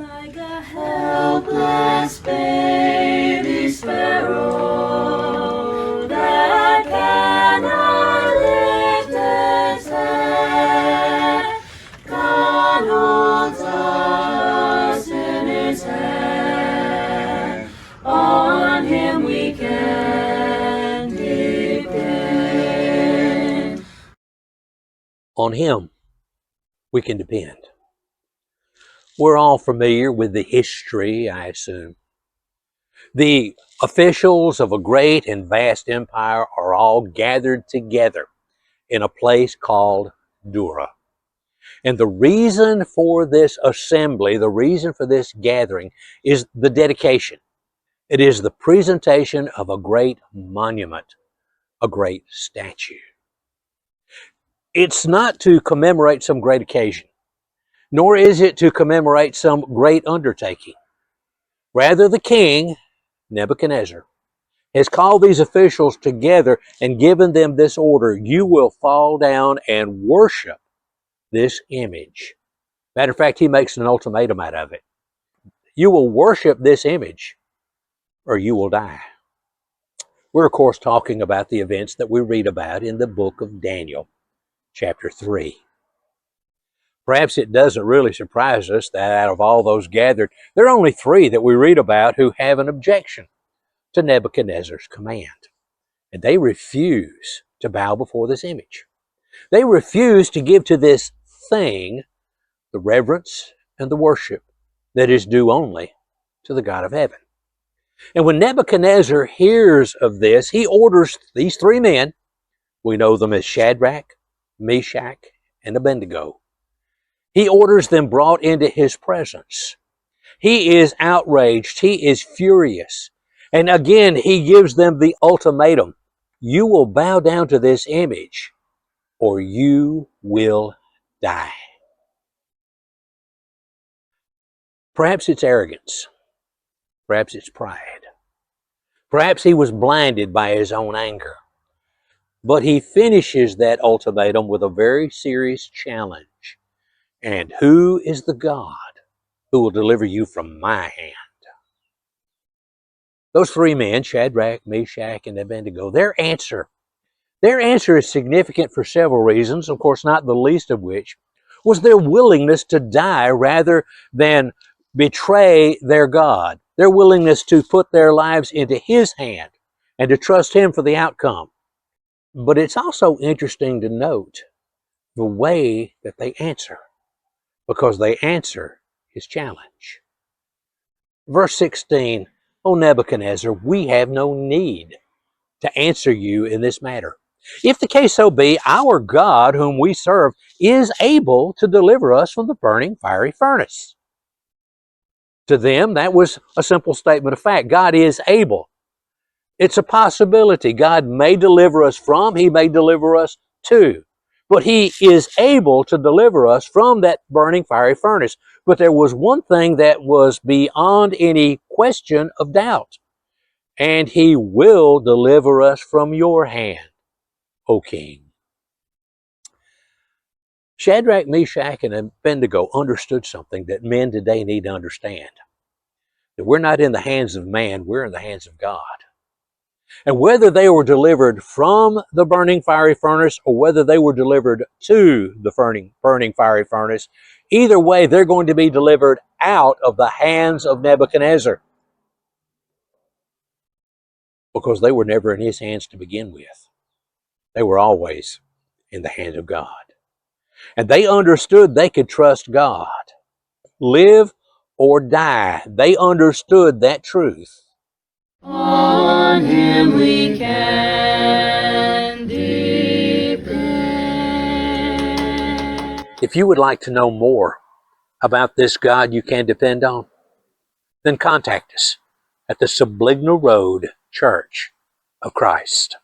Like a helpless baby sparrow that cannot lift its head, God holds us in His hand. On Him we can depend. On Him we can depend. We're all familiar with the history, I assume. The officials of a great and vast empire are all gathered together in a place called Dura. And the reason for this assembly, the reason for this gathering, is the dedication. It is the presentation of a great monument, a great statue. It's not to commemorate some great occasion, nor is it to commemorate some great undertaking. Rather, the king, Nebuchadnezzar, has called these officials together and given them this order: you will fall down and worship this image. Matter of fact, he makes an ultimatum out of it. You will worship this image or you will die. We're, of course, talking about the events that we read about in the book of Daniel, chapter 3. Perhaps it doesn't really surprise us that out of all those gathered, there are only 3 that we read about who have an objection to Nebuchadnezzar's command. And they refuse to bow before this image. They refuse to give to this thing the reverence and the worship that is due only to the God of heaven. And when Nebuchadnezzar hears of this, he orders these 3 men, we know them as Shadrach, Meshach, and Abednego. He orders them brought into his presence. He is outraged. He is furious. And again, he gives them the ultimatum: you will bow down to this image or you will die. Perhaps it's arrogance. Perhaps it's pride. Perhaps he was blinded by his own anger. But he finishes that ultimatum with a very serious challenge. And who is the God who will deliver you from my hand? Those 3 men, Shadrach, Meshach, and Abednego, their answer is significant for several reasons, of course not the least of which was their willingness to die rather than betray their God. Their willingness to put their lives into His hand and to trust Him for the outcome. But it's also interesting to note the way that they answer, because they answer His challenge. Verse 16, O Nebuchadnezzar, we have no need to answer you in this matter. If the case so be, our God whom we serve is able to deliver us from the burning fiery furnace. To them, that was a simple statement of fact. God is able. It's a possibility. God may deliver us from, He may deliver us to. But He is able to deliver us from that burning fiery furnace. But there was one thing that was beyond any question of doubt. And He will deliver us from your hand, O King. Shadrach, Meshach, and Abednego understood something that men today need to understand. That we're not in the hands of man, we're in the hands of God. And whether they were delivered from the burning fiery furnace or whether they were delivered to the burning fiery furnace, either way, they're going to be delivered out of the hands of Nebuchadnezzar. Because they were never in his hands to begin with. They were always in the hands of God. And they understood they could trust God. Live or die. They understood that truth. On Him we can depend. If you would like to know more about this God you can depend on, then contact us at the Sublignal Road Church of Christ.